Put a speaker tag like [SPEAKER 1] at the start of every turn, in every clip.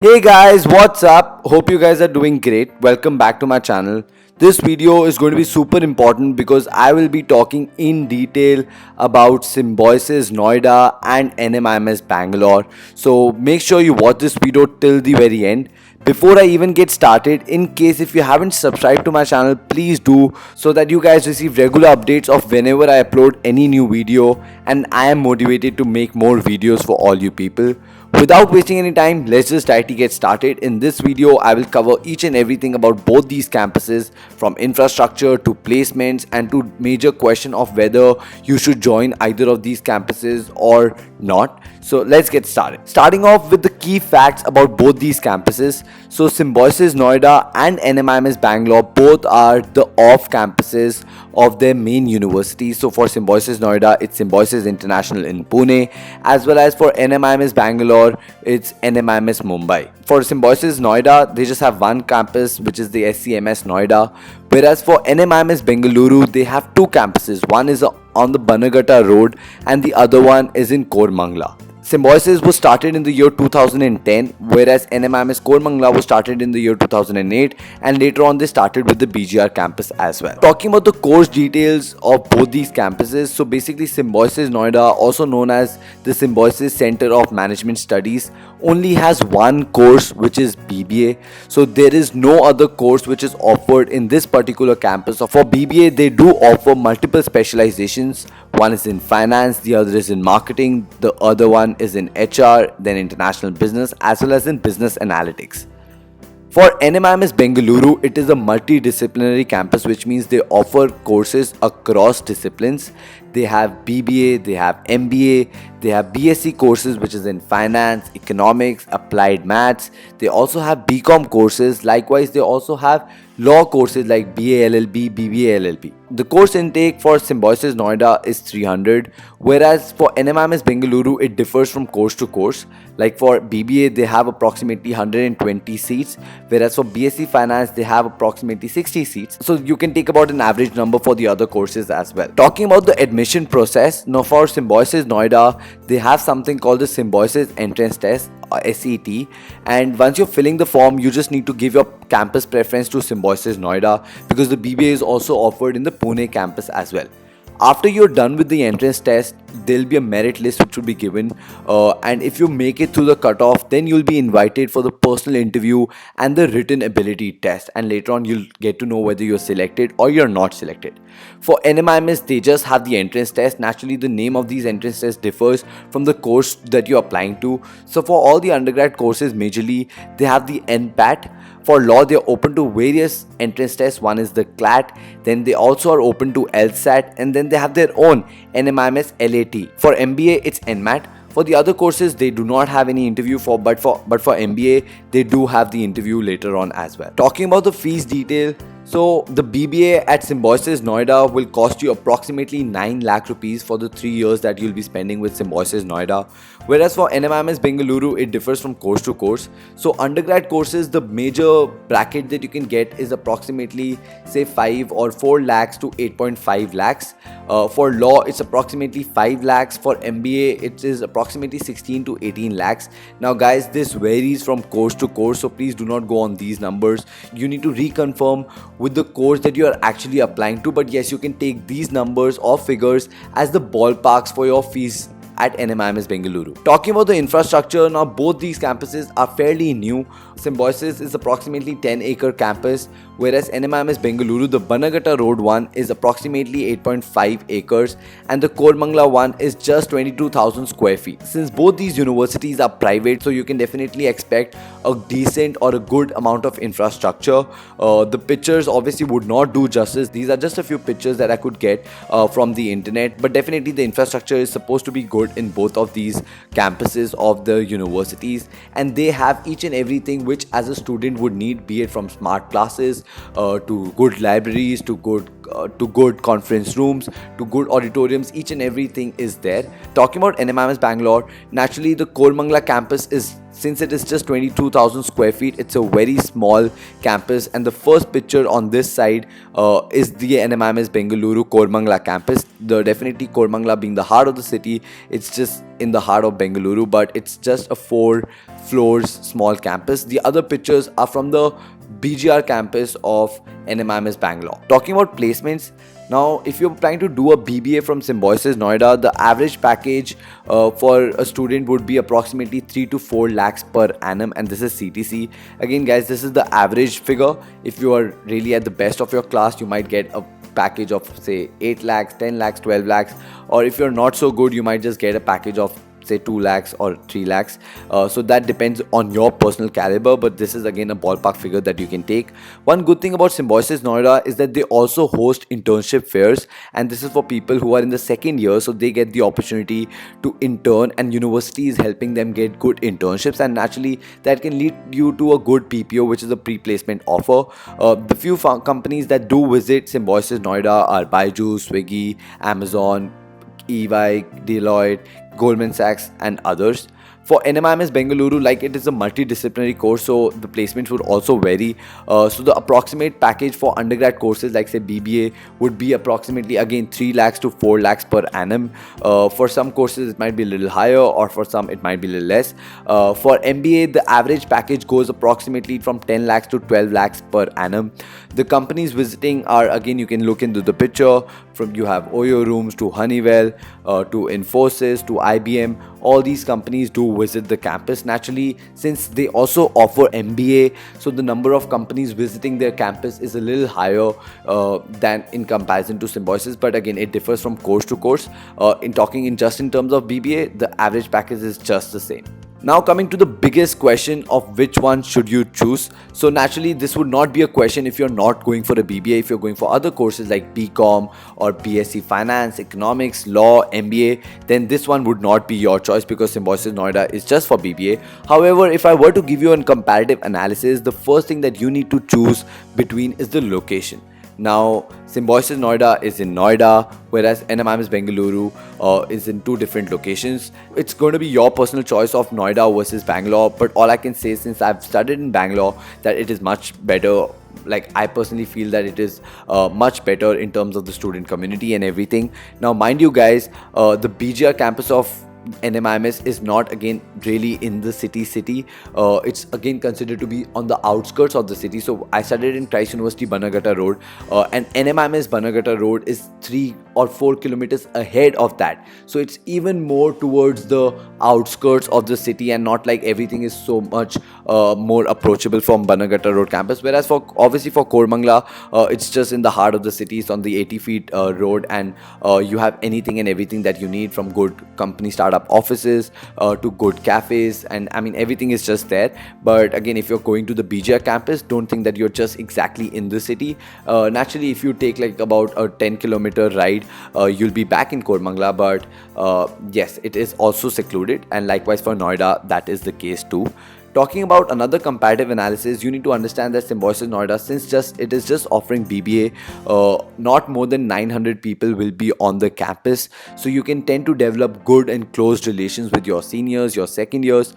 [SPEAKER 1] Hey guys, what's up? Hope you guys are doing great. Welcome back to my channel. This video is going to be super important because I will be talking in detail about Symbiosis Noida and NMIMS Bangalore. So make sure you watch this video till the very end. Before I even get started, in case if you haven't subscribed to my channel, please do so that you guys receive regular updates of whenever I upload any new video, and I am motivated to make more videos for all you people. Without wasting any time, let's just directly get started. In this video, I will cover each and everything about both these campuses, from infrastructure to placements and to major question of whether you should join either of these campuses or not. So let's get started. Starting off with the key facts about both these campuses. So Symbiosis Noida and NMIMS Bangalore both are the off campuses of their main universities. So for Symbiosis Noida, it's Symbiosis International in Pune, as well as for NMIMS Bangalore, it's NMIMS Mumbai. For Symbiosis Noida, they just have one campus, which is the SCMS Noida, whereas for NMIMS Bengaluru, they have two campuses. One is on the Banagatta Road and the other one is in Kormangla. Symbiosis was started in the year 2010, whereas NMIMS Kormangla was started in the year 2008, and later on they started with the BGR campus as well. Talking about the course details of both these campuses, so basically Symbiosis Noida, also known as the Symbiosis Center of Management Studies, only has one course, which is BBA. So there is no other course which is offered in this particular campus. So for BBA, they do offer multiple specializations. One is in finance, the other is in marketing, the other one is in HR, then international business, as well as in business analytics. For NMIMS Bengaluru, it is a multidisciplinary campus, which means they offer courses across disciplines. They have BBA, they have MBA, they have BSc courses, which is in finance, economics, applied maths. They also have BCom courses. Likewise, they also have law courses like BA LLB, BBA LLB. The course intake for Symbiosis Noida is 300, whereas for NMIMS Bengaluru, it differs from course to course. Like for BBA, they have approximately 120 seats, whereas for BSc Finance, they have approximately 60 seats. So you can take about an average number for the other courses as well. Talking about the admission process, now for Symbiosis Noida, they have something called the Symbiosis Entrance Test, SET, and once you're filling the form, you just need to give your campus preference to Symbiosis Noida, because the BBA is also offered in the Pune campus as well. After you're done with the entrance test, there'll be a merit list which will be given, and if you make it through the cutoff, then you'll be invited for the personal interview and the written ability test, and later on you'll get to know whether you're selected or you're not selected. For NMIMS, they just have the entrance test. Naturally, the name of these entrance tests differs from the course that you're applying to. So for all the undergrad courses, majorly they have the NPAT. For law, they're open to various entrance tests. One is the CLAT, then they also are open to LSAT, and then they have their own NMIMS LAT. For MBA, it's NMAT. For the other courses, they do not have any interview but for MBA, they do have the interview later on as well. Talking about the fees detail, so the BBA at Symbiosis Noida will cost you approximately 9 lakh rupees for the 3 years that you'll be spending with Symbiosis Noida. Whereas for NMIMS Bengaluru, it differs from course to course. So undergrad courses, the major bracket that you can get is approximately say 5 or 4 lakhs to 8.5 lakhs. For law, it's approximately 5 lakhs. For MBA, it is approximately 16 to 18 lakhs. Now guys, this varies from course to course, so please do not go on these numbers. You need to reconfirm with the course that you are actually applying to, but yes, you can take these numbers or figures as the ballparks for your fees at NMIMS Bengaluru. Talking about the infrastructure, now both these campuses are fairly new. Symbiosis is approximately 10-acre campus, whereas NMIMS Bengaluru, the Banagatta Road one, is approximately 8.5 acres, and the Kormangla one is just 22,000 square feet. Since both these universities are private, so you can definitely expect a decent or a good amount of infrastructure. The pictures obviously would not do justice. These are just a few pictures that I could get from the internet, but definitely the infrastructure is supposed to be good in both of these campuses of the universities, and they have each and everything which as a student would need, be it from smart classes to good libraries to good conference rooms to good auditoriums. Each and everything is there. Talking about NMIMS Bangalore, naturally the Kormangla campus is, since it is just 22,000 square feet, it's a very small campus, and the first picture on this side is the NMIMS Bengaluru Kormangla campus. The definitely Kormangla being the heart of the city, it's just in the heart of Bengaluru, but it's just a 4 floors small campus. The other pictures are from the BGR campus of NMIMS Bangalore. Talking about placements, now if you're planning to do a BBA from Symbiosis Noida, the average package for a student would be approximately 3 to 4 lakhs per annum, and this is CTC. Again guys, this is the average figure. If you are really at the best of your class, you might get a package of say 8 lakhs, 10 lakhs, 12 lakhs, or if you're not so good, you might just get a package of say 2 lakhs or 3 lakhs. So that depends on your personal caliber, but this is again a ballpark figure that you can take. One good thing about Symbiosis Noida is that they also host internship fairs, and this is for people who are in the second year, so they get the opportunity to intern, and university is helping them get good internships, and naturally that can lead you to a good PPO, which is a pre-placement offer. The few companies that do visit Symbiosis Noida are Byju's, Swiggy, Amazon, EY, Deloitte, Goldman Sachs, and others. For NMIMS Bengaluru, like it is a multidisciplinary course, so the placements would also vary. So the approximate package for undergrad courses like say BBA would be approximately again 3 lakhs to 4 lakhs per annum. For some courses it might be a little higher, or for some it might be a little less. For MBA, the average package goes approximately from 10 lakhs to 12 lakhs per annum. The companies visiting are, again, you can look into the picture, from you have Oyo Rooms to Honeywell to Infosys to IBM. All these companies do visit the campus. Naturally, since they also offer MBA, so the number of companies visiting their campus is a little higher than in comparison to Symbiosis, but again it differs from course to course. In terms of BBA, the average package is just the same. Now coming to the biggest question of which one should you choose. So naturally this would not be a question if you're not going for a BBA. If you're going for other courses like BCom or BSc Finance, Economics, Law, MBA, then this one would not be your choice because Symbiosis Noida is just for BBA. However, if I were to give you a comparative analysis, the first thing that you need to choose between is the location. Now, Symbiosis Noida is in Noida, whereas NMIMS Bengaluru is in 2 different locations. It's going to be your personal choice of Noida versus Bangalore, but all I can say, since I've studied in Bangalore, that it is much better. Like, I personally feel that it is much better in terms of the student community and everything. Now, mind you guys, the BGR campus of NMIMS is not again really in the city. It's again considered to be on the outskirts of the city. So I studied in Christ University Bannerghatta Road, and NMIMS Bannerghatta Road is 3 or 4 kilometers ahead of that. So it's even more towards the outskirts of the city, and not like everything is so much more approachable from Bannerghatta Road campus. Whereas for Koramangala, it's just in the heart of the city. It's on the 80 feet road, and you have anything and everything that you need, from good company startup offices to good cafes, and I mean everything is just there. But again, if you're going to the BGR campus, don't think that you're just exactly in the city. Naturally, if you take like about a 10-kilometer ride, you'll be back in Koramangala, but yes, it is also secluded, and likewise for Noida, that is the case too. Talking about another comparative analysis, you need to understand that Symbiosis Noida, since it is just offering BBA, not more than 900 people will be on the campus, so you can tend to develop good and close relations with your seniors, your second years,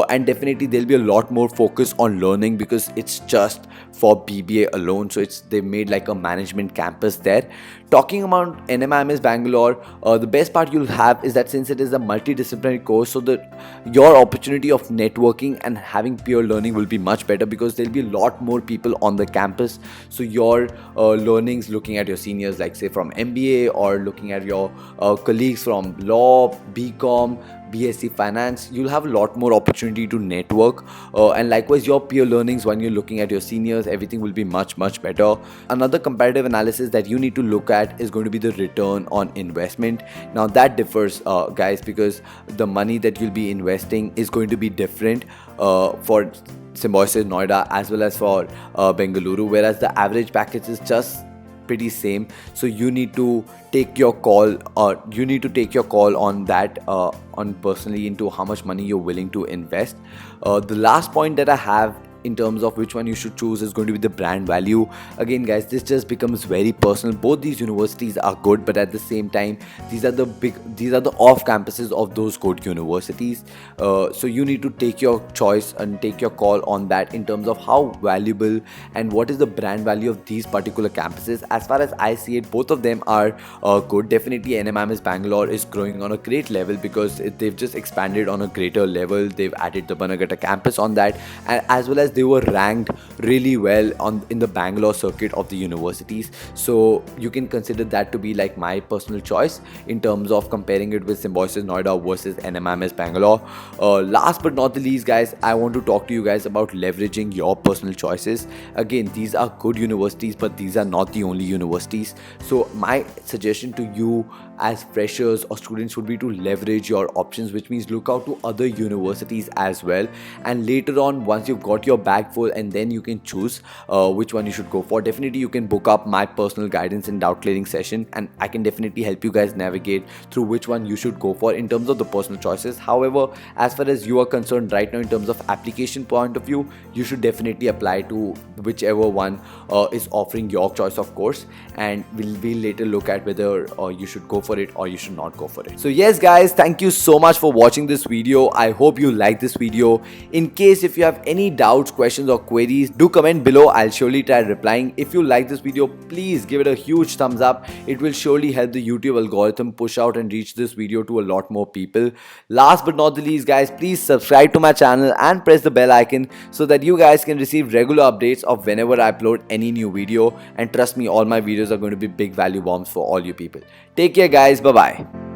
[SPEAKER 1] and definitely there'll be a lot more focus on learning because it's just for BBA alone. So they made like a management campus there. Talking about NMIMS Bangalore, the best part you'll have is that since it is a multidisciplinary course, so that your opportunity of networking and having peer learning will be much better because there'll be a lot more people on the campus. So your learnings, looking at your seniors like say from MBA, or looking at your colleagues from Law, BCom, BSc Finance, you'll have a lot more opportunity to network, and likewise your peer learnings when you're looking at your seniors, everything will be much better. Another comparative analysis that you need to look at is going to be the return on investment. Now that differs guys, because the money that you'll be investing is going to be different for Symbiosis Noida as well as for Bengaluru, whereas the average package is just pretty same. So you need to take your call, on that, on personally into how much money you're willing to invest. The last point that I have in terms of which one you should choose is going to be the brand value. Again guys, this just becomes very personal. Both these universities are good, but at the same time these are the off campuses of those good universities. So you need to take your choice and take your call on that in terms of how valuable and what is the brand value of these particular campuses. As far as I see it, both of them are good. Definitely NMIMS Bangalore is growing on a great level because they've just expanded on a greater level. They've added the Bannerghatta campus on that, and as well as they were ranked really well in the Bangalore circuit of the universities. So you can consider that to be like my personal choice in terms of comparing it with Symbiosis Noida versus NMIMS Bangalore. Last but not the least guys, I want to talk to you guys about leveraging your personal choices. Again, these are good universities, but these are not the only universities. So my suggestion to you as freshers or students would be to leverage your options, which means look out to other universities as well, and later on once you've got your bag full, and then you can choose which one you should go for. Definitely you can book up my personal guidance and doubt clearing session, and I can definitely help you guys navigate through which one you should go for in terms of the personal choices. However, as far as you are concerned right now in terms of application point of view, you should definitely apply to whichever one is offering your choice of course, and we'll later look at whether you should go for it or you should not go for it. So yes guys, thank you so much for watching this video. I hope you like this video. In case if you have any doubts, questions or queries, do comment below. I'll surely try replying. If you like this video, please give it a huge thumbs up. It will surely help the YouTube algorithm push out and reach this video to a lot more people. Last but not the least guys, please subscribe to my channel and press the bell icon so that you guys can receive regular updates of whenever I upload any new video. And trust me, all my videos are going to be big value bombs for all you people. Take care guys, bye bye.